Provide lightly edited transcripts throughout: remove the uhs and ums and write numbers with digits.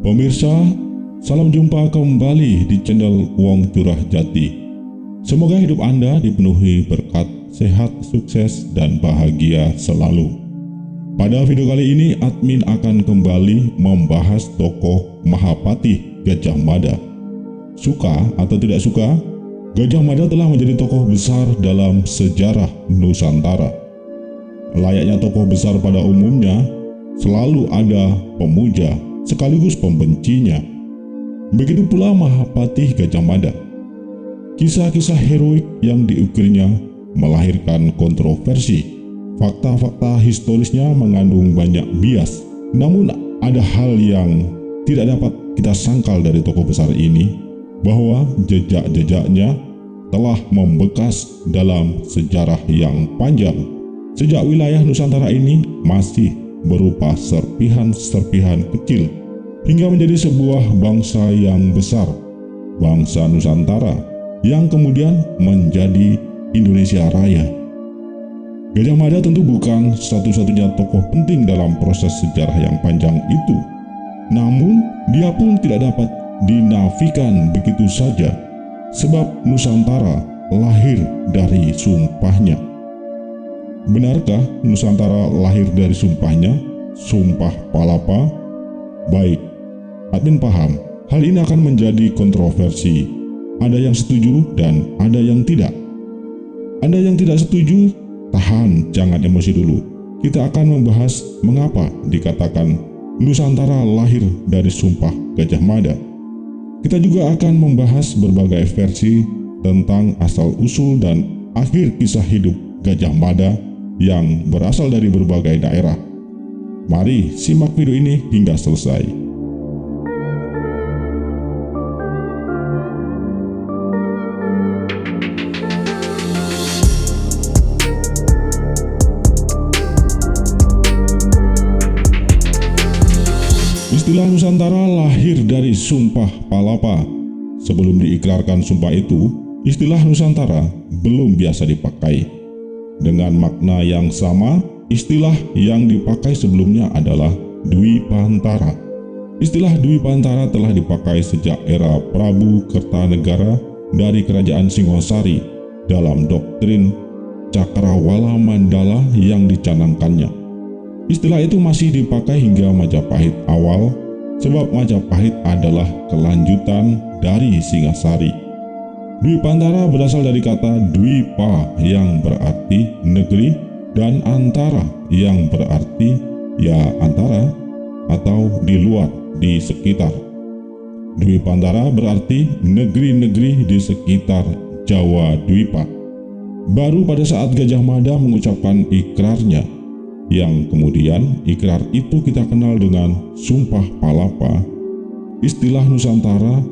Pemirsa, salam jumpa kembali di channel Wong Curah Jati. Semoga hidup Anda dipenuhi berkat, sehat, sukses, dan bahagia selalu. Pada video kali ini, admin akan kembali membahas tokoh Mahapatih Gajah Mada. Suka atau tidak suka, Gajah Mada telah menjadi tokoh besar dalam sejarah Nusantara. Layaknya tokoh besar pada umumnya, selalu ada pemuja sekaligus pembencinya. Begitu pula Mahapatih Gajah Mada. Kisah-kisah heroik yang diukirnya melahirkan kontroversi. Fakta-fakta historisnya mengandung banyak bias. Namun ada hal yang tidak dapat kita sangkal dari tokoh besar ini, bahwa jejak-jejaknya telah membekas dalam sejarah yang panjang. Sejak wilayah Nusantara ini masih berupa serpihan-serpihan kecil hingga menjadi sebuah bangsa yang besar, bangsa Nusantara yang kemudian menjadi Indonesia Raya. Gajah Mada tentu bukan satu-satunya tokoh penting dalam proses sejarah yang panjang itu. Namun dia pun tidak dapat dinafikan begitu saja, sebab Nusantara lahir dari sumpahnya. Benarkah Nusantara lahir dari sumpahnya, Sumpah Palapa? Baik, admin paham, hal ini akan menjadi kontroversi. Ada yang setuju dan ada yang tidak. Anda yang tidak setuju, tahan, jangan emosi dulu. Kita akan membahas mengapa dikatakan Nusantara lahir dari Sumpah Gajah Mada. Kita juga akan membahas berbagai versi tentang asal-usul dan akhir kisah hidup Gajah Mada yang berasal dari berbagai daerah. Mari simak video ini hingga selesai. Istilah Nusantara lahir dari Sumpah Palapa. Sebelum diikrarkan sumpah itu, istilah Nusantara belum biasa dipakai. Dengan makna yang sama, istilah yang dipakai sebelumnya adalah Dwipantara. Istilah Dwipantara telah dipakai sejak era Prabu Kertanegara dari Kerajaan Singosari dalam doktrin Cakrawala Mandala yang dicanangkannya. Istilah itu masih dipakai hingga Majapahit awal, sebab Majapahit adalah kelanjutan dari Singasari. Dwipantara berasal dari kata Dwipa yang berarti negeri dan antara yang berarti ya antara atau di luar, di sekitar. Dwipantara berarti negeri-negeri di sekitar Jawa Dwipa. Baru pada saat Gajah Mada mengucapkan ikrarnya, yang kemudian ikrar itu kita kenal dengan Sumpah Palapa, istilah Nusantara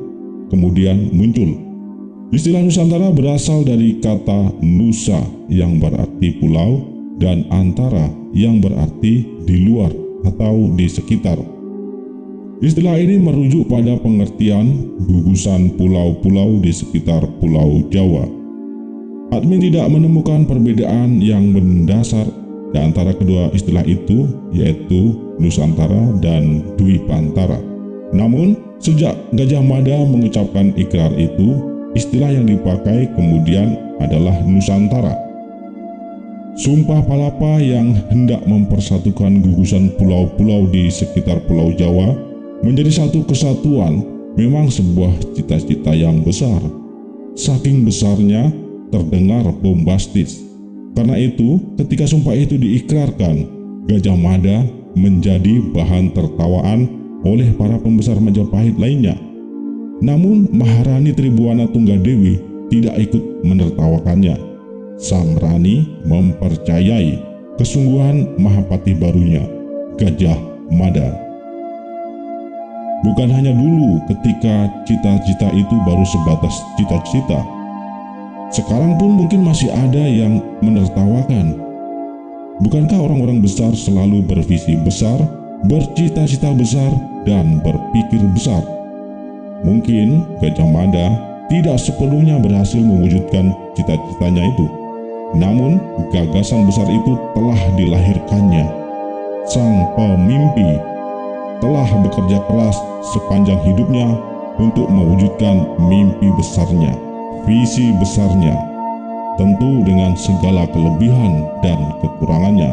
kemudian muncul. Istilah Nusantara berasal dari kata Nusa yang berarti pulau dan antara yang berarti di luar atau di sekitar. Istilah ini merujuk pada pengertian gugusan pulau-pulau di sekitar Pulau Jawa. Admin tidak menemukan perbedaan yang mendasar di antara kedua istilah itu, yaitu Nusantara dan Dwipantara. Namun, sejak Gajah Mada mengucapkan ikrar itu, istilah yang dipakai kemudian adalah Nusantara. Sumpah Palapa yang hendak mempersatukan gugusan pulau-pulau di sekitar Pulau Jawa menjadi satu kesatuan memang sebuah cita-cita yang besar. Saking besarnya terdengar bombastis. Karena itu, ketika sumpah itu diikrarkan, Gajah Mada menjadi bahan tertawaan oleh para pembesar Majapahit lainnya. Namun Maharani Tribuana Tunggadewi tidak ikut menertawakannya. Sang Rani mempercayai kesungguhan Mahapatih barunya, Gajah Mada. Bukan hanya dulu ketika cita-cita itu baru sebatas cita-cita. Sekarang pun mungkin masih ada yang menertawakan. Bukankah orang-orang besar selalu bervisi besar, bercita-cita besar, dan berpikir besar? Mungkin Gajah Mada tidak sepenuhnya berhasil mewujudkan cita-citanya itu. Namun gagasan besar itu telah dilahirkannya. Sang pemimpi telah bekerja keras sepanjang hidupnya untuk mewujudkan mimpi besarnya, visi besarnya, tentu dengan segala kelebihan dan kekurangannya.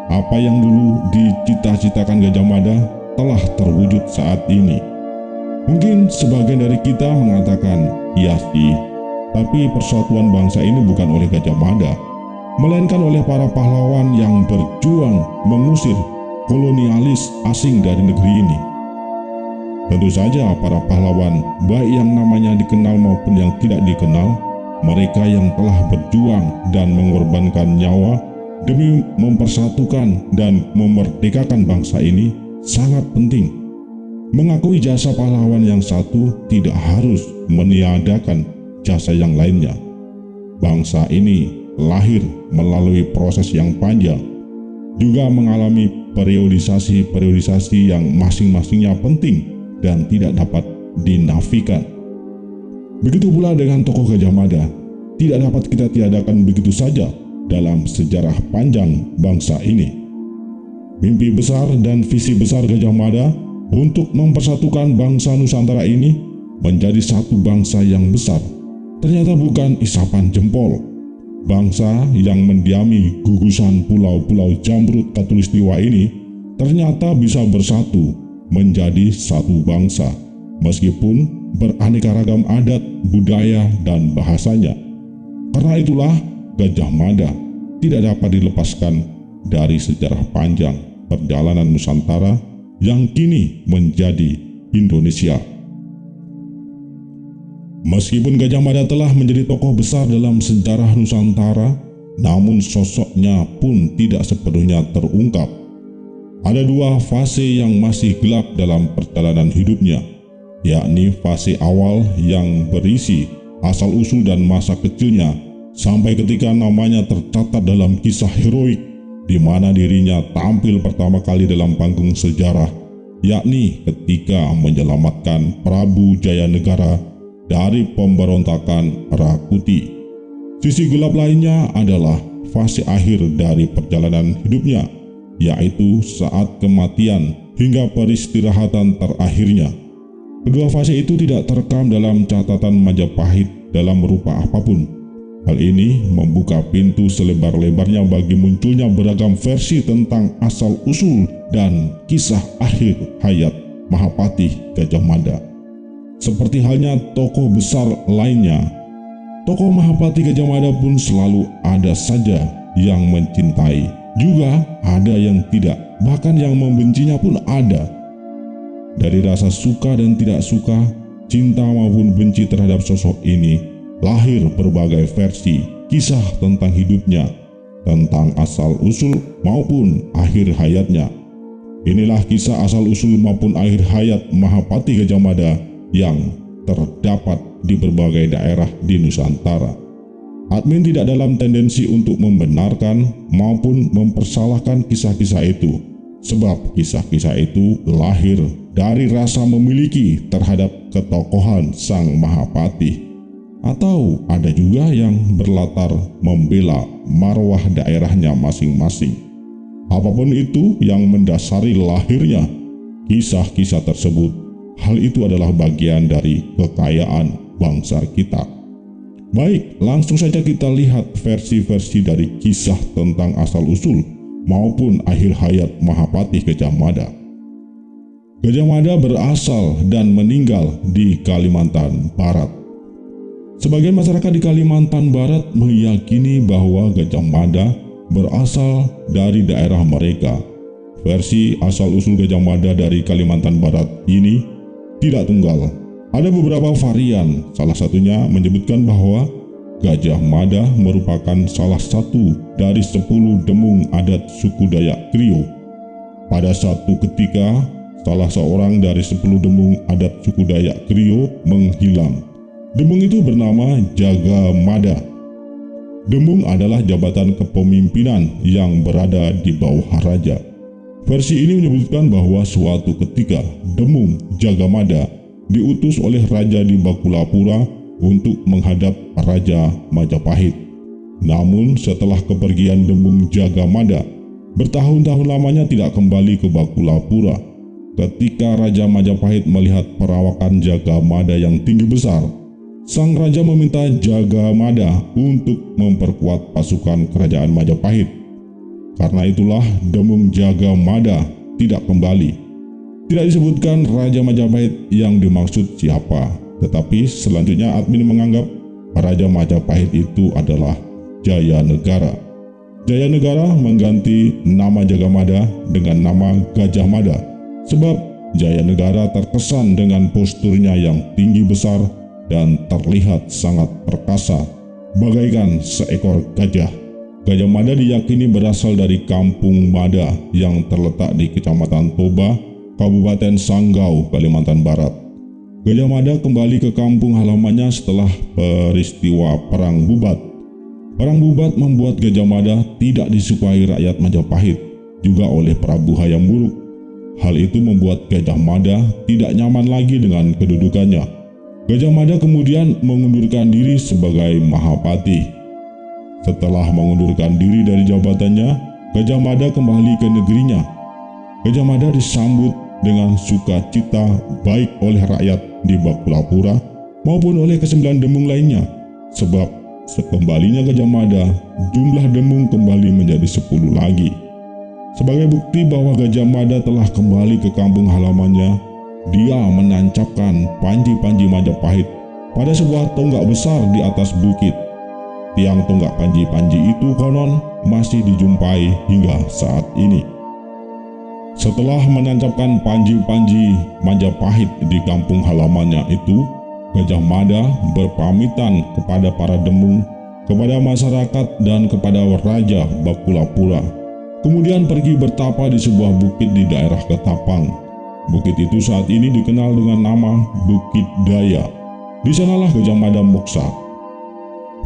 Apa yang dulu dicita-citakan Gajah Mada telah terwujud saat ini. Mungkin sebagian dari kita mengatakan, "Iya sih, tapi persatuan bangsa ini bukan oleh Gajah Mada, melainkan oleh para pahlawan yang berjuang mengusir kolonialis asing dari negeri ini." Tentu saja para pahlawan, baik yang namanya dikenal maupun yang tidak dikenal, mereka yang telah berjuang dan mengorbankan nyawa demi mempersatukan dan memerdekakan bangsa ini sangat penting. Mengakui jasa pahlawan yang satu tidak harus meniadakan jasa yang lainnya. Bangsa ini lahir melalui proses yang panjang, juga mengalami periodisasi yang masing-masingnya penting dan tidak dapat dinafikan. Begitu pula dengan tokoh Gajah Mada, tidak dapat kita tiadakan begitu saja dalam sejarah panjang bangsa ini. Mimpi besar dan visi besar Gajah Mada untuk mempersatukan bangsa Nusantara ini menjadi satu bangsa yang besar ternyata bukan isapan jempol. Bangsa yang mendiami gugusan pulau-pulau Jamrut Katulistiwa ini ternyata bisa bersatu menjadi satu bangsa, meskipun beraneka ragam adat, budaya, dan bahasanya. Karena itulah Gajah Mada tidak dapat dilepaskan dari sejarah panjang perjalanan Nusantara yang kini menjadi Indonesia. Meskipun Gajah Mada telah menjadi tokoh besar dalam sejarah Nusantara, namun sosoknya pun tidak sepenuhnya terungkap. Ada dua fase yang masih gelap dalam perjalanan hidupnya, yakni fase awal yang berisi asal-usul dan masa kecilnya, sampai ketika namanya tercatat dalam kisah heroik di mana dirinya tampil pertama kali dalam panggung sejarah, yakni ketika menyelamatkan Prabu Jayanegara dari pemberontakan Rakuti. Sisi gelap lainnya adalah fase akhir dari perjalanan hidupnya, yaitu saat kematian hingga peristirahatan terakhirnya. Kedua fase itu tidak terekam dalam catatan Majapahit dalam rupa apapun. Hal ini membuka pintu selebar-lebarnya bagi munculnya beragam versi tentang asal-usul dan kisah akhir hayat Mahapatih Gajah Mada. Seperti halnya tokoh besar lainnya, tokoh Mahapatih Gajah Mada pun selalu ada saja yang mencintai, juga ada yang tidak, bahkan yang membencinya pun ada. Dari rasa suka dan tidak suka, cinta maupun benci terhadap sosok ini, lahir berbagai versi kisah tentang hidupnya, tentang asal-usul maupun akhir hayatnya. Inilah kisah asal-usul maupun akhir hayat Mahapatih Gajah Mada yang terdapat di berbagai daerah di Nusantara. Admin tidak dalam tendensi untuk membenarkan maupun mempersalahkan kisah-kisah itu, sebab kisah-kisah itu lahir dari rasa memiliki terhadap ketokohan Sang Mahapatih, atau ada juga yang berlatar membela marwah daerahnya masing-masing. Apapun itu yang mendasari lahirnya kisah-kisah tersebut, hal itu adalah bagian dari kekayaan bangsa kita. Baik, langsung saja kita lihat versi-versi dari kisah tentang asal-usul maupun akhir hayat Mahapatih Gajah Mada. Gajah Mada berasal dan meninggal di Kalimantan Barat. Sebagian masyarakat di Kalimantan Barat meyakini bahwa Gajah Mada berasal dari daerah mereka. Versi asal-usul Gajah Mada dari Kalimantan Barat ini tidak tunggal. Ada beberapa varian, salah satunya menyebutkan bahwa Gajah Mada merupakan salah satu dari 10 demung adat suku Dayak Krio. Pada satu ketika, salah seorang dari 10 demung adat suku Dayak Krio menghilang. Demung itu bernama Jaga Mada. Demung adalah jabatan kepemimpinan yang berada di bawah raja. Versi ini menyebutkan bahwa suatu ketika Demung Jaga Mada diutus oleh Raja di Bakulapura untuk menghadap Raja Majapahit. Namun setelah kepergian Demung Jaga Mada, bertahun-tahun lamanya tidak kembali ke Bakulapura. Ketika Raja Majapahit melihat perawakan Jagamada yang tinggi besar, sang raja meminta Jagamada untuk memperkuat pasukan kerajaan Majapahit. Karena itulah Demung Jagamada tidak kembali. Tidak disebutkan Raja Majapahit yang dimaksud siapa, tetapi selanjutnya admin menganggap Raja Majapahit itu adalah Jayanegara. Jayanegara mengganti nama Jagamada dengan nama Gajah Mada, sebab Jayanegara terkesan dengan posturnya yang tinggi besar dan terlihat sangat perkasa, bagaikan seekor gajah. Gajah Mada diyakini berasal dari Kampung Mada yang terletak di Kecamatan Toba, Kabupaten Sanggau, Kalimantan Barat. Gajah Mada kembali ke kampung halamannya setelah peristiwa Perang Bubat. Perang Bubat membuat Gajah Mada tidak disukai rakyat Majapahit, juga oleh Prabu Hayam Wuruk. Hal itu membuat Gajah Mada tidak nyaman lagi dengan kedudukannya. Gajah Mada kemudian mengundurkan diri sebagai Mahapati. Setelah mengundurkan diri dari jabatannya, Gajah Mada kembali ke negerinya. Gajah Mada disambut dengan sukacita baik oleh rakyat di Bakulapura maupun oleh kesembilan demung lainnya, sebab sekembalinya Gajah Mada, jumlah demung kembali menjadi 10 lagi. Sebagai bukti bahwa Gajah Mada telah kembali ke kampung halamannya, dia menancapkan panji-panji Majapahit pada sebuah tonggak besar di atas bukit. Tiang tonggak panji-panji itu konon masih dijumpai hingga saat ini. Setelah menancapkan panji-panji Majapahit di kampung halamannya itu, Gajah Mada berpamitan kepada para demung, kepada masyarakat dan kepada Raja Bakulapura. Kemudian pergi bertapa di sebuah bukit di daerah Ketapang. Bukit itu saat ini dikenal dengan nama Bukit Daya. Di sanalah Gajah Mada moksa.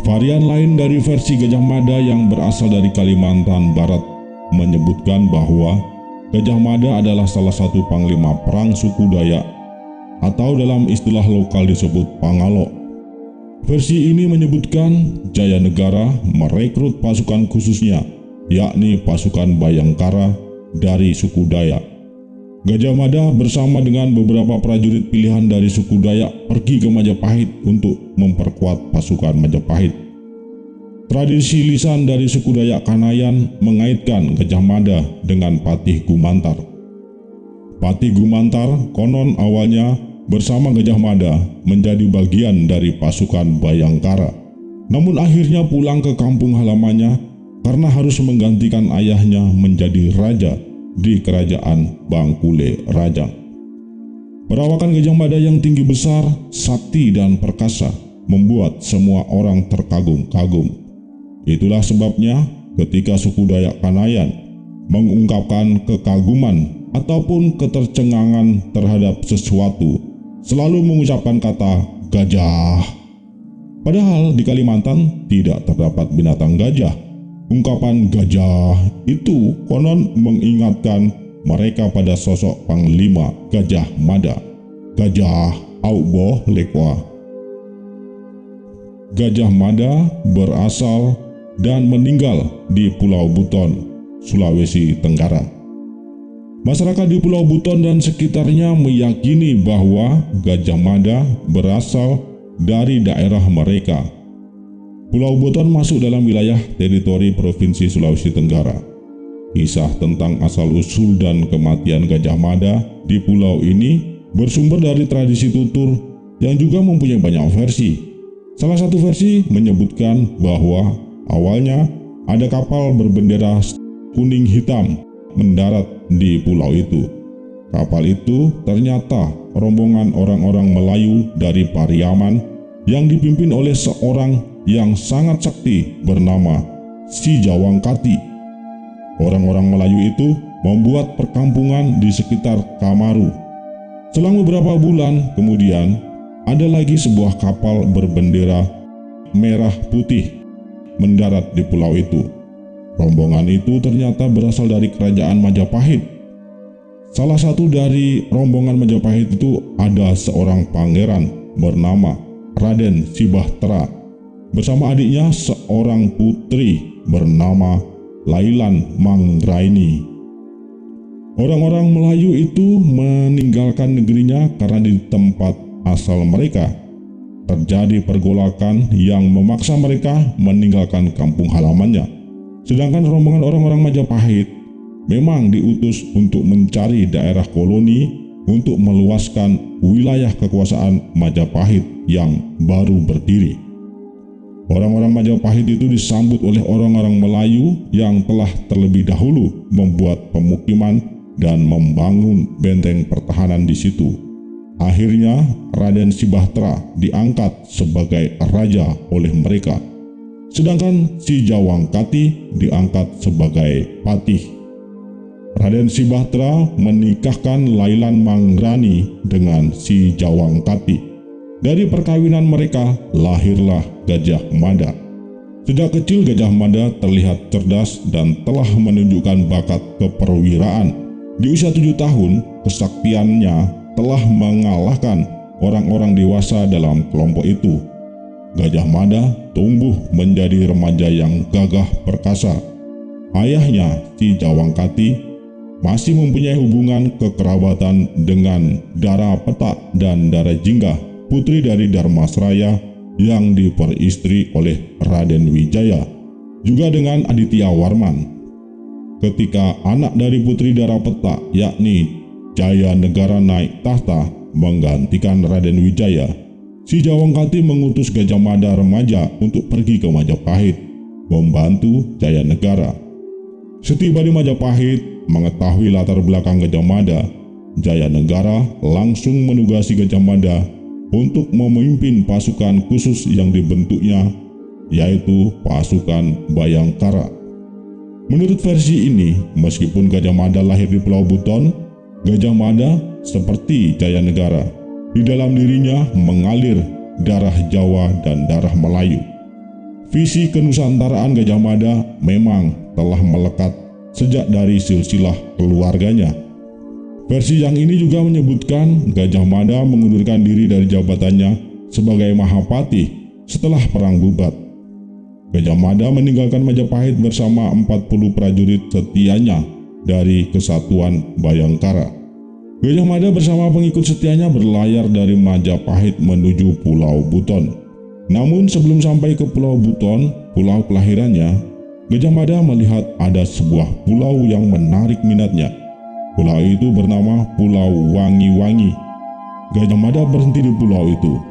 Varian lain dari versi Gajah Mada yang berasal dari Kalimantan Barat menyebutkan bahwa Gajah Mada adalah salah satu panglima perang suku Dayak, atau dalam istilah lokal disebut Pangalo. Versi ini menyebutkan Jayanegara merekrut pasukan khususnya, yakni pasukan Bayangkara dari suku Dayak. Gajah Mada bersama dengan beberapa prajurit pilihan dari suku Dayak pergi ke Majapahit untuk memperkuat pasukan Majapahit. Tradisi lisan dari suku Dayak Kanayan mengaitkan Gajah Mada dengan Patih Gumantar. Patih Gumantar konon awalnya bersama Gajah Mada menjadi bagian dari pasukan Bayangkara, namun akhirnya pulang ke kampung halamannya karena harus menggantikan ayahnya menjadi raja di kerajaan Bangkule Rajang. Perawakan Gajah Mada yang tinggi besar, sakti dan perkasa membuat semua orang terkagum-kagum. Itulah sebabnya ketika suku Dayak Kanayan mengungkapkan kekaguman ataupun ketercengangan terhadap sesuatu, selalu mengucapkan kata gajah. Padahal di Kalimantan tidak terdapat binatang gajah. Ungkapan gajah itu konon mengingatkan mereka pada sosok Panglima Gajah Mada, Gajah Auboh Lekwa. Gajah Mada berasal dan meninggal di Pulau Buton, Sulawesi Tenggara. Masyarakat di Pulau Buton dan sekitarnya meyakini bahwa Gajah Mada berasal dari daerah mereka. Pulau Buton masuk dalam wilayah teritori Provinsi Sulawesi Tenggara. Kisah tentang asal-usul dan kematian Gajah Mada di pulau ini bersumber dari tradisi tutur yang juga mempunyai banyak versi. Salah satu versi menyebutkan bahwa awalnya ada kapal berbendera kuning hitam mendarat di pulau itu. Kapal itu ternyata rombongan orang-orang Melayu dari Pariaman yang dipimpin oleh seorang yang sangat sakti bernama Si Jawangkati. Orang-orang Melayu itu membuat perkampungan di sekitar Kamaru. Selang beberapa bulan kemudian, ada lagi sebuah kapal berbendera merah putih mendarat di pulau itu. Rombongan itu ternyata berasal dari kerajaan Majapahit. Salah satu dari rombongan Majapahit itu ada seorang pangeran bernama Raden Sibahtera bersama adiknya seorang putri bernama Lailan Mangraini. Orang-orang Melayu itu meninggalkan negerinya karena di tempat asal mereka terjadi pergolakan yang memaksa mereka meninggalkan kampung halamannya. Sedangkan rombongan orang-orang Majapahit memang diutus untuk mencari daerah koloni untuk meluaskan wilayah kekuasaan Majapahit yang baru berdiri. Orang-orang Majapahit itu disambut oleh orang-orang Melayu yang telah terlebih dahulu membuat pemukiman dan membangun benteng pertahanan di situ. Akhirnya Raden Sibahtera diangkat sebagai raja oleh mereka, sedangkan Si Jawangkati diangkat sebagai patih. Raden Sibahtera menikahkan Lailan Mangrani dengan Si Jawangkati. Dari perkawinan mereka lahirlah Gajah Mada. Sejak kecil Gajah Mada terlihat cerdas dan telah menunjukkan bakat keperwiraan. Di usia 7 tahun, kesaktiannya telah mengalahkan orang-orang dewasa dalam kelompok itu. Gajah Mada tumbuh menjadi remaja yang gagah perkasa. Ayahnya, Si Jawangkati, masih mempunyai hubungan kekerabatan dengan Dara Petak dan Dara Jinggah, putri dari Darmasraya yang diperistri oleh Raden Wijaya, juga dengan Aditya Warman. Ketika anak dari putri Dara Petak, yakni Jaya Negara naik tahta menggantikan Raden Wijaya, Si Jawangkati mengutus Gajah Mada remaja untuk pergi ke Majapahit, membantu Jaya Negara. Setiba di Majapahit, mengetahui latar belakang Gajah Mada, Jaya Negara langsung menugasi Gajah Mada untuk memimpin pasukan khusus yang dibentuknya, yaitu pasukan Bayangkara. Menurut versi ini, meskipun Gajah Mada lahir di Pulau Buton, Gajah Mada seperti Jaya Negara, di dalam dirinya mengalir darah Jawa dan darah Melayu. Visi kenusantaraan Gajah Mada memang telah melekat sejak dari silsilah keluarganya. Versi yang ini juga menyebutkan Gajah Mada mengundurkan diri dari jabatannya sebagai Mahapatih setelah perang bubat. Gajah Mada meninggalkan Majapahit bersama 40 prajurit setianya dari Kesatuan Bayangkara. Gajah Mada bersama pengikut setianya berlayar dari Majapahit menuju Pulau Buton. Namun sebelum sampai ke Pulau Buton, pulau kelahirannya, Gajah Mada melihat ada sebuah pulau yang menarik minatnya. Pulau itu bernama Pulau Wangi-Wangi. Gajah Mada berhenti di pulau itu.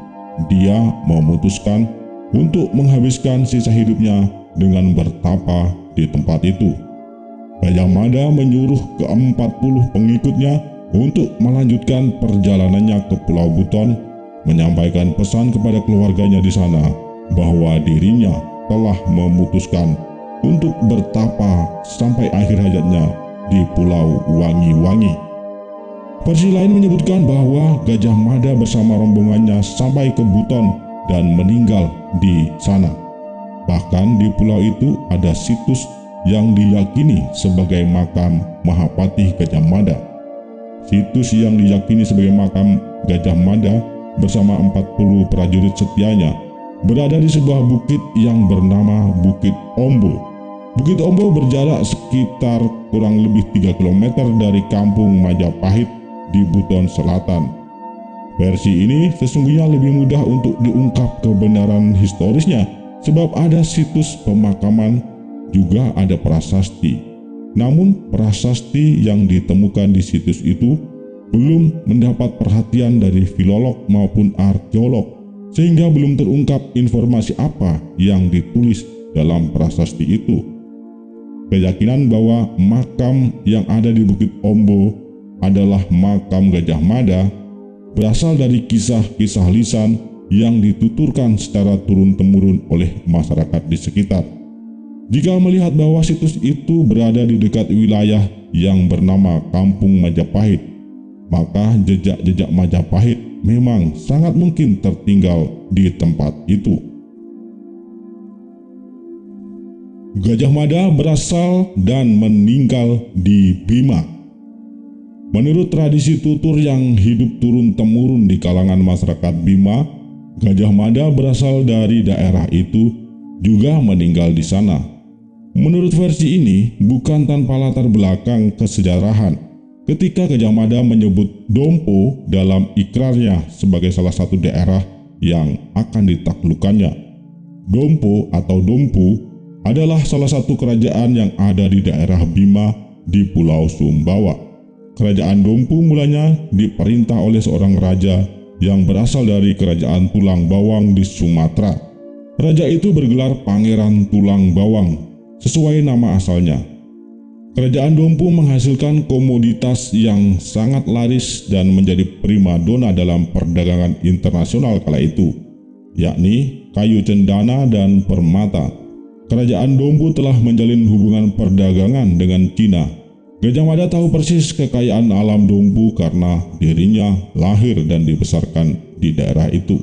Dia memutuskan untuk menghabiskan sisa hidupnya dengan bertapa di tempat itu. Gajah Mada menyuruh ke-40 pengikutnya untuk melanjutkan perjalanannya ke Pulau Buton, menyampaikan pesan kepada keluarganya di sana bahwa dirinya telah memutuskan untuk bertapa sampai akhir hayatnya di Pulau Wangi-Wangi. Versi lain menyebutkan bahwa Gajah Mada bersama rombongannya sampai ke Buton dan meninggal di sana. Bahkan di pulau itu ada situs yang diyakini sebagai makam Mahapatih Gajah Mada. Situs yang diyakini sebagai makam Gajah Mada bersama 40 prajurit setianya berada di sebuah bukit yang bernama Bukit Ombo. Bukit Ombo berjarak sekitar kurang lebih 3 km dari kampung Majapahit di Buton Selatan. Versi ini sesungguhnya lebih mudah untuk diungkap kebenaran historisnya, sebab ada situs pemakaman, juga ada prasasti. Namun prasasti yang ditemukan di situs itu belum mendapat perhatian dari filolog maupun arkeolog, sehingga belum terungkap informasi apa yang ditulis dalam prasasti itu. Keyakinan bahwa makam yang ada di Bukit Ombo adalah makam Gajah Mada berasal dari kisah-kisah lisan yang dituturkan secara turun-temurun oleh masyarakat di sekitar. Jika melihat bahwa situs itu berada di dekat wilayah yang bernama Kampung Majapahit, maka jejak-jejak Majapahit memang sangat mungkin tertinggal di tempat itu. Gajah Mada berasal dan meninggal di Bima. Menurut tradisi tutur yang hidup turun-temurun di kalangan masyarakat Bima, Gajah Mada berasal dari daerah itu, juga meninggal di sana. Menurut versi ini, bukan tanpa latar belakang kesejarahan, ketika Gajah Mada menyebut Dompo dalam ikrarnya sebagai salah satu daerah yang akan ditaklukkannya. Dompo atau Dompu adalah salah satu kerajaan yang ada di daerah Bima di Pulau Sumbawa. Kerajaan Dompu mulanya diperintah oleh seorang raja yang berasal dari kerajaan Tulang Bawang di Sumatera. Raja itu bergelar Pangeran Tulang Bawang sesuai nama asalnya. Kerajaan Dompu menghasilkan komoditas yang sangat laris dan menjadi primadona dalam perdagangan internasional kala itu, yakni kayu cendana dan permata. Kerajaan Dompu telah menjalin hubungan perdagangan dengan Cina. Gajah Mada tahu persis kekayaan alam Dompu karena dirinya lahir dan dibesarkan di daerah itu.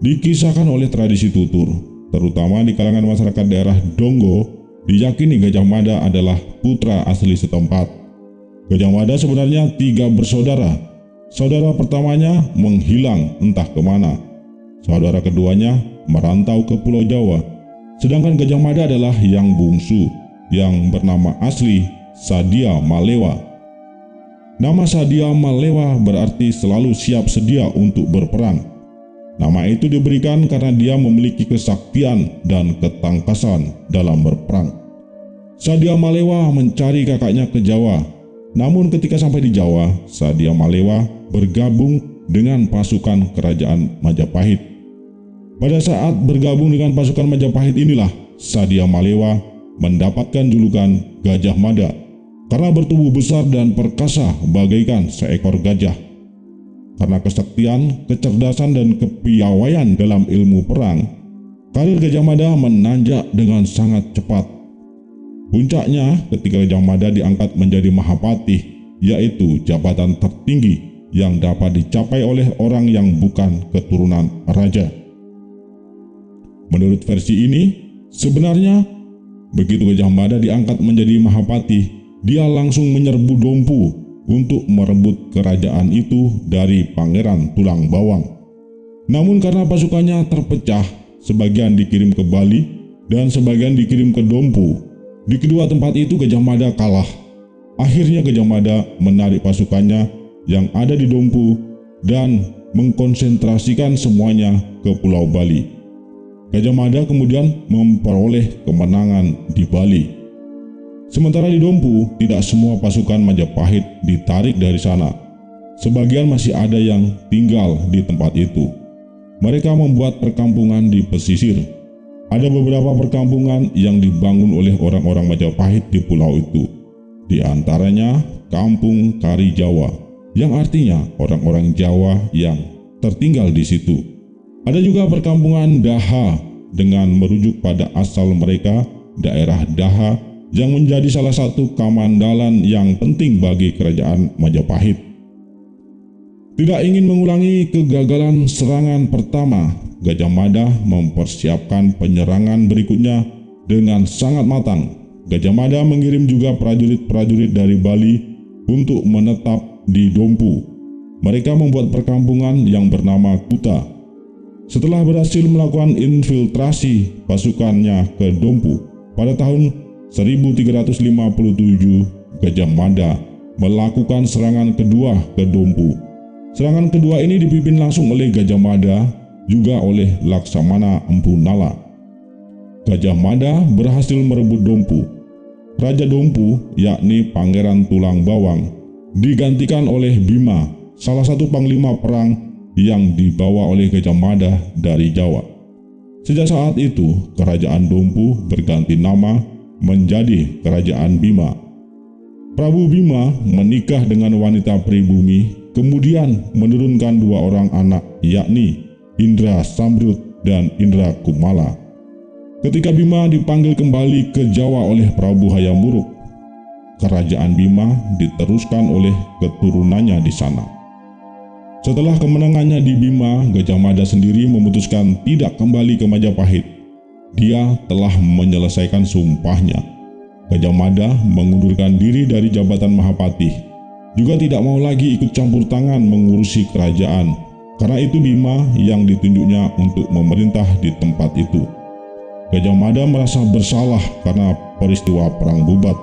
Dikisahkan oleh tradisi tutur, terutama di kalangan masyarakat daerah Donggo, diyakini Gajah Mada adalah putra asli setempat. Gajah Mada sebenarnya 3 bersaudara. Saudara pertamanya menghilang entah kemana. Saudara keduanya merantau ke Pulau Jawa. Sedangkan Gajah Mada adalah yang bungsu, yang bernama asli Sadia Malewa. Nama Sadia Malewa berarti selalu siap sedia untuk berperang. Nama itu diberikan karena dia memiliki kesaktian dan ketangkasan dalam berperang. Sadia Malewa mencari kakaknya ke Jawa. Namun ketika sampai di Jawa, Sadia Malewa bergabung dengan pasukan kerajaan Majapahit. Pada saat bergabung dengan pasukan Majapahit inilah Sadia Malewa mendapatkan julukan Gajah Mada karena bertubuh besar dan perkasa bagaikan seekor gajah. Karena kesaktian, kecerdasan, dan kepiawaian dalam ilmu perang, karir Gajah Mada menanjak dengan sangat cepat. Puncaknya ketika Gajah Mada diangkat menjadi Mahapatih, yaitu jabatan tertinggi yang dapat dicapai oleh orang yang bukan keturunan raja. Menurut versi ini, sebenarnya begitu Gajah Mada diangkat menjadi Mahapatih, dia langsung menyerbu Dompu untuk merebut kerajaan itu dari Pangeran Tulang Bawang. Namun karena pasukannya terpecah, sebagian dikirim ke Bali dan sebagian dikirim ke Dompu. Di kedua tempat itu Gajah Mada kalah. Akhirnya Gajah Mada menarik pasukannya yang ada di Dompu dan mengkonsentrasikan semuanya ke Pulau Bali. Gajah Mada kemudian memperoleh kemenangan di Bali. Sementara di Dompu, tidak semua pasukan Majapahit ditarik dari sana. Sebagian masih ada yang tinggal di tempat itu. Mereka membuat perkampungan di pesisir. Ada beberapa perkampungan yang dibangun oleh orang-orang Majapahit di pulau itu. Di antaranya Kampung Kari Jawa, yang artinya orang-orang Jawa yang tertinggal di situ. Ada juga perkampungan Daha dengan merujuk pada asal mereka, daerah Daha, yang menjadi salah satu kamandalan yang penting bagi kerajaan Majapahit. Tidak ingin mengulangi kegagalan serangan pertama, Gajah Mada mempersiapkan penyerangan berikutnya dengan sangat matang. Gajah Mada mengirim juga prajurit-prajurit dari Bali untuk menetap di Dompu. Mereka membuat perkampungan yang bernama Kuta. Setelah berhasil melakukan infiltrasi pasukannya ke Dompu, pada tahun 1357, Gajah Mada melakukan serangan kedua ke Dompu. Serangan kedua ini dipimpin langsung oleh Gajah Mada, juga oleh Laksamana Empu Nala. Gajah Mada berhasil merebut Dompu. Raja Dompu, yakni Pangeran Tulang Bawang, digantikan oleh Bima, salah satu panglima perang yang dibawa oleh Gajah Mada dari Jawa. Sejak saat itu, kerajaan Dompu berganti nama menjadi Kerajaan Bima. Prabu Bima menikah dengan wanita pribumi, kemudian menurunkan 2 orang anak, yakni Indra Samrut dan Indra Kumala. Ketika Bima dipanggil kembali ke Jawa oleh Prabu Hayam Wuruk, Kerajaan Bima diteruskan oleh keturunannya di sana. Setelah kemenangannya di Bima, Gajah Mada sendiri memutuskan tidak kembali ke Majapahit. Dia telah menyelesaikan sumpahnya. Gajah Mada mengundurkan diri dari jabatan Mahapatih. Juga tidak mau lagi ikut campur tangan mengurusi kerajaan. Karena itu Bima yang ditunjuknya untuk memerintah di tempat itu. Gajah Mada merasa bersalah karena peristiwa Perang Bubat.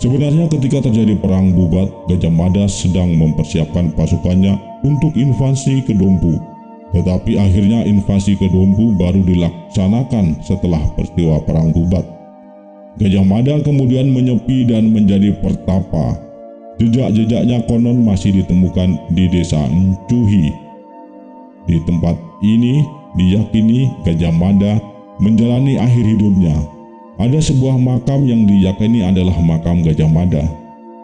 Sebenarnya ketika terjadi Perang Bubat, Gajah Mada sedang mempersiapkan pasukannya untuk invasi ke Dompu. Tetapi akhirnya invasi ke Dompu baru dilaksanakan setelah peristiwa Perang Bubat. Gajah Mada kemudian menyepi dan menjadi pertapa. Jejak-jejaknya konon masih ditemukan di desa Encuhi. Di tempat ini diyakini Gajah Mada menjalani akhir hidupnya. Ada sebuah makam yang diyakini adalah makam Gajah Mada.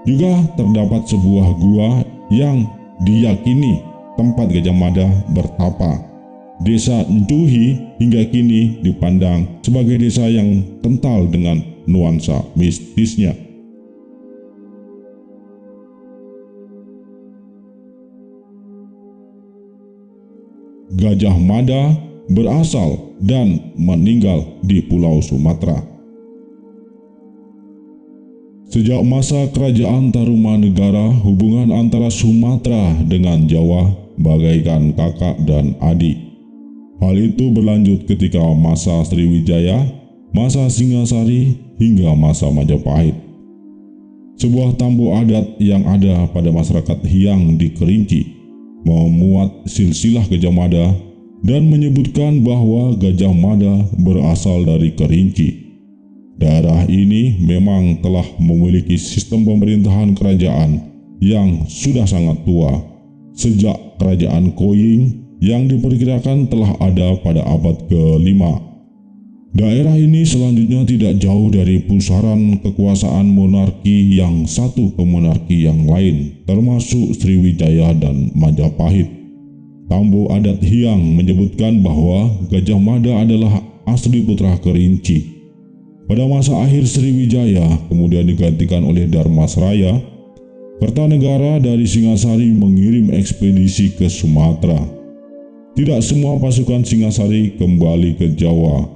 Juga terdapat sebuah gua yang diyakini tempat Gajah Mada bertapa. Desa Encuhi hingga kini dipandang sebagai desa yang kental dengan nuansa mistisnya. Gajah Mada berasal dan meninggal di Pulau Sumatera. Sejak masa kerajaan Tarumanegara, hubungan antara Sumatera dengan Jawa bagaikan kakak dan adik. Hal itu berlanjut ketika masa Sriwijaya, masa Singasari, hingga masa Majapahit. Sebuah tambo adat yang ada pada masyarakat Hyang di Kerinci memuat silsilah Gajah Mada dan menyebutkan bahwa Gajah Mada berasal dari Kerinci. Daerah ini memang telah memiliki sistem pemerintahan kerajaan yang sudah sangat tua, sejak kerajaan Koying yang diperkirakan telah ada pada abad ke-5. Daerah ini selanjutnya tidak jauh dari pusaran kekuasaan monarki yang satu ke monarki yang lain, termasuk Sriwijaya dan Majapahit. Tambo adat Hyang menyebutkan bahwa Gajah Mada adalah asli putra Kerinci. Pada masa akhir Sriwijaya kemudian digantikan oleh Dharmasraya, Kertanegara dari Singasari mengirim ekspedisi ke Sumatera. Tidak semua pasukan Singasari kembali ke Jawa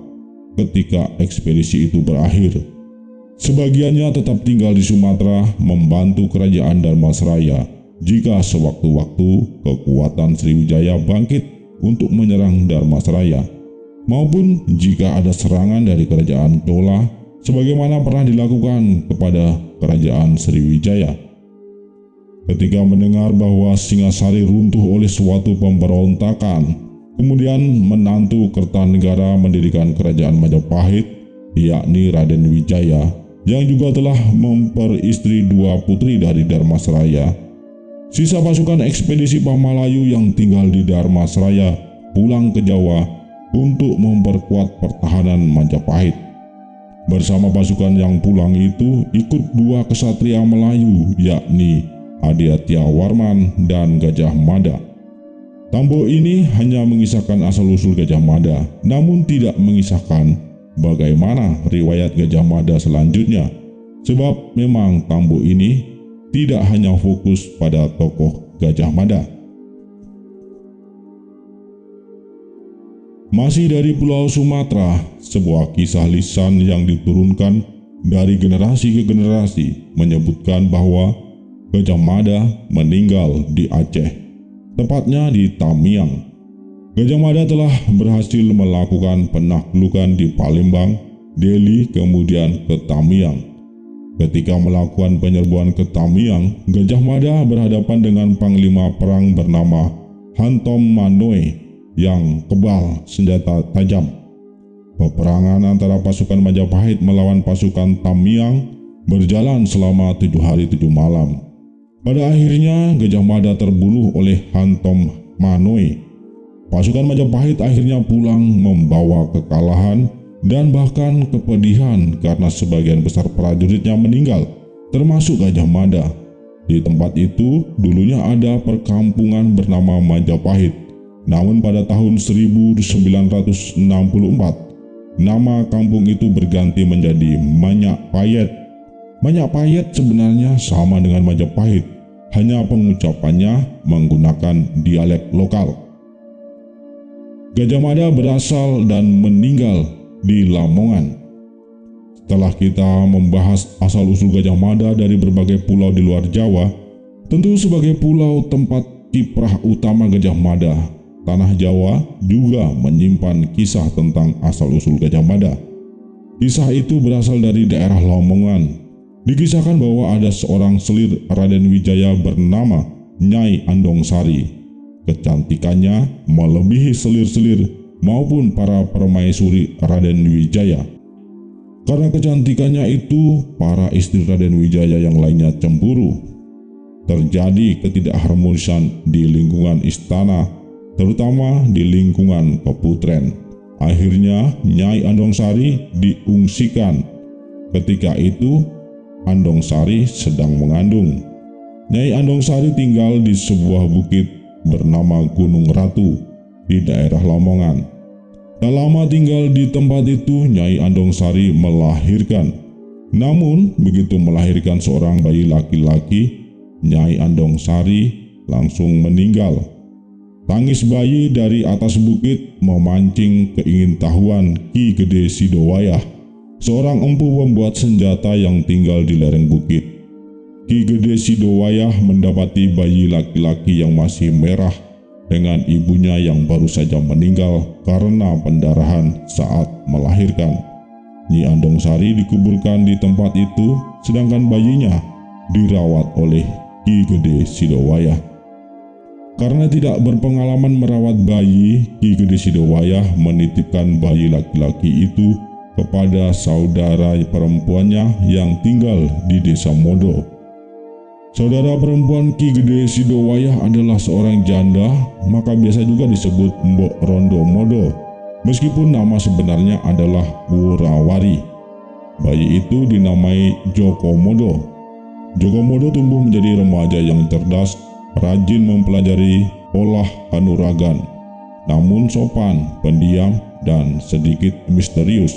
ketika ekspedisi itu berakhir. Sebagiannya tetap tinggal di Sumatera membantu kerajaan Dharmasraya jika sewaktu-waktu kekuatan Sriwijaya bangkit untuk menyerang Dharmasraya, maupun jika ada serangan dari kerajaan Chola sebagaimana pernah dilakukan kepada kerajaan Sriwijaya. Ketika mendengar bahwa Singasari runtuh oleh suatu pemberontakan, kemudian menantu Kertanegara mendirikan kerajaan Majapahit, yakni Raden Wijaya, yang juga telah memperistri 2 putri dari Dharmasraya. Sisa pasukan ekspedisi Pamalayu yang tinggal di Dharmasraya pulang ke Jawa untuk memperkuat pertahanan Majapahit. Bersama pasukan yang pulang itu ikut 2 kesatria Melayu, yakni Aditya Warman dan Gajah Mada. Tambo ini hanya mengisahkan asal-usul Gajah Mada, namun tidak mengisahkan bagaimana riwayat Gajah Mada selanjutnya. Sebab memang Tambo ini tidak hanya fokus pada tokoh Gajah Mada. Masih dari Pulau Sumatera, sebuah kisah lisan yang diturunkan dari generasi ke generasi menyebutkan bahwa Gajah Mada meninggal di Aceh, tepatnya di Tamiang. Gajah Mada telah berhasil melakukan penaklukan di Palembang, Deli, kemudian ke Tamiang. Ketika melakukan penyerbuan ke Tamiang, Gajah Mada berhadapan dengan panglima perang bernama Hantom Manoe yang kebal senjata tajam. Peperangan antara pasukan Majapahit melawan pasukan Tamiang berjalan selama 7 hari 7 malam. Pada akhirnya Gajah Mada terbunuh oleh Hantom Manoe. Pasukan Majapahit akhirnya pulang membawa kekalahan dan bahkan kepedihan karena sebagian besar prajuritnya meninggal, termasuk Gajah Mada. Di tempat itu dulunya ada perkampungan bernama Majapahit. Namun pada tahun 1964, nama kampung itu berganti menjadi Manyapayet. Manyapayet sebenarnya sama dengan Majapahit, hanya pengucapannya menggunakan dialek lokal. Gajah Mada berasal dan meninggal di Lamongan. Setelah kita membahas asal-usul Gajah Mada dari berbagai pulau di luar Jawa, tentu sebagai pulau tempat kiprah utama Gajah Mada, tanah Jawa juga menyimpan kisah tentang asal-usul Gajah Mada. Kisah itu berasal dari daerah Lamongan. Dikisahkan bahwa ada seorang selir Raden Wijaya bernama Nyai Andongsari. Kecantikannya melebihi selir-selir maupun para permaisuri Raden Wijaya. Karena kecantikannya itu, para istri Raden Wijaya yang lainnya cemburu. Terjadi ketidakharmonisan di lingkungan istana, terutama di lingkungan Keputren. Akhirnya Nyai Andongsari diungsikan. Ketika itu Andongsari sedang mengandung. Nyai Andongsari tinggal di sebuah bukit bernama Gunung Ratu di daerah Lamongan. Tak lama tinggal di tempat itu, Nyai Andongsari melahirkan. Namun begitu melahirkan seorang bayi laki-laki, Nyai Andongsari langsung meninggal. Tangis bayi dari atas bukit memancing keingintahuan Ki Gede Sidowayah, seorang empu pembuat senjata yang tinggal di lereng bukit. Ki Gede Sidowayah mendapati bayi laki-laki yang masih merah dengan ibunya yang baru saja meninggal karena pendarahan saat melahirkan. Nyi Andongsari dikuburkan di tempat itu, sedangkan bayinya dirawat oleh Ki Gede Sidowayah. Karena tidak berpengalaman merawat bayi, Ki Gede Sidowayah menitipkan bayi laki-laki itu kepada saudara perempuannya yang tinggal di Desa Modo. Saudara perempuan Ki Gede Sidowayah adalah seorang janda, maka biasa juga disebut Mbok Rondo Modo, meskipun nama sebenarnya adalah Wurawari. Bayi itu dinamai Joko Modo. Joko Modo tumbuh menjadi remaja yang cerdas, rajin mempelajari olah kanuragan, namun sopan, pendiam, dan sedikit misterius.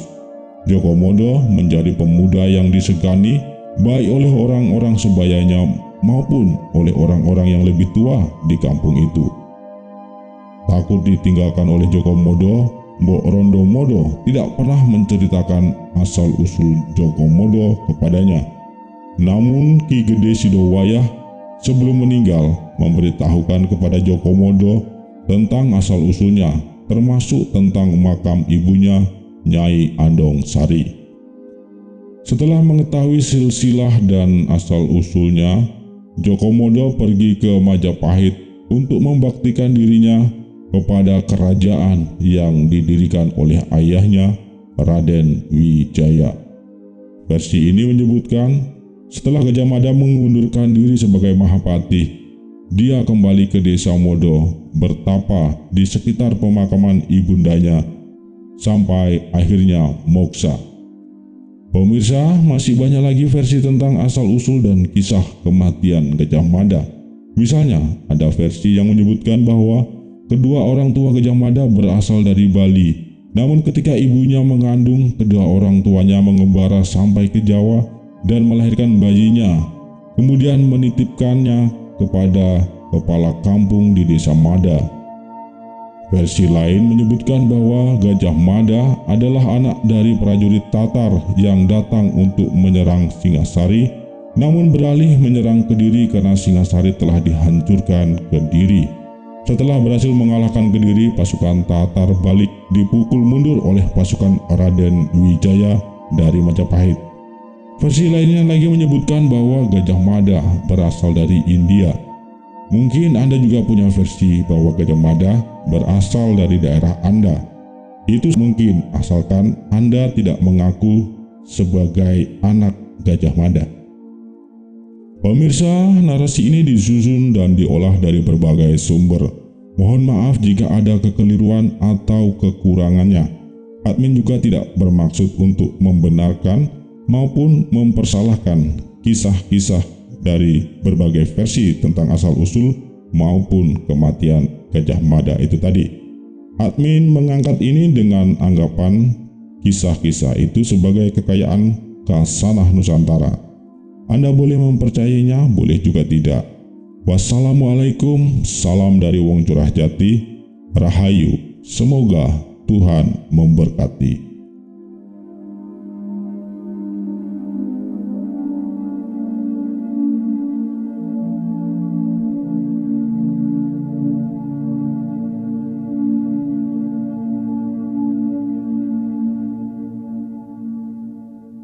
Joko Modo menjadi pemuda yang disegani baik oleh orang-orang sebayanya maupun oleh orang-orang yang lebih tua di kampung itu. Takut ditinggalkan oleh Joko Modo, Mbok Rondo Modo tidak pernah menceritakan asal-usul Joko Modo kepadanya. Namun Ki Gede Sidowayah sebelum meninggal memberitahukan kepada Joko Modo tentang asal-usulnya, termasuk tentang makam ibunya Nyai Andongsari. Setelah mengetahui silsilah dan asal-usulnya, Joko Modo pergi ke Majapahit untuk membaktikan dirinya kepada kerajaan yang didirikan oleh ayahnya, Raden Wijaya. Versi ini menyebutkan, setelah Gajah Mada mengundurkan diri sebagai Mahapati, dia kembali ke Desa Modo, bertapa di sekitar pemakaman ibundanya, sampai akhirnya moksa. Pemirsa, masih banyak lagi versi tentang asal-usul dan kisah kematian Gajah Mada. Misalnya, ada versi yang menyebutkan bahwa kedua orang tua Gajah Mada berasal dari Bali. Namun ketika ibunya mengandung, kedua orang tuanya mengembara sampai ke Jawa dan melahirkan bayinya, kemudian menitipkannya kepada kepala kampung di Desa Mada. Versi lain menyebutkan bahwa Gajah Mada adalah anak dari prajurit Tatar yang datang untuk menyerang Singasari, namun beralih menyerang Kediri karena Singasari telah dihancurkan Kediri. Setelah berhasil mengalahkan Kediri, pasukan Tatar balik dipukul mundur oleh pasukan Raden Wijaya dari Majapahit. Versi lainnya lagi menyebutkan bahwa Gajah Mada berasal dari India. Mungkin Anda juga punya versi bahwa Gajah Mada berasal dari daerah Anda. Itu mungkin, asalkan Anda tidak mengaku sebagai anak Gajah Mada. Pemirsa, narasi ini disusun dan diolah dari berbagai sumber. Mohon maaf jika ada kekeliruan atau kekurangannya. Admin juga tidak bermaksud untuk membenarkan maupun mempersalahkan kisah-kisah dari berbagai versi tentang asal-usul maupun kematian Gajah Mada itu tadi. Admin mengangkat ini dengan anggapan kisah-kisah itu sebagai kekayaan khasanah Nusantara. Anda boleh mempercayainya, boleh juga tidak. Wassalamualaikum, salam dari Wong Curah Jati, Rahayu, semoga Tuhan memberkati.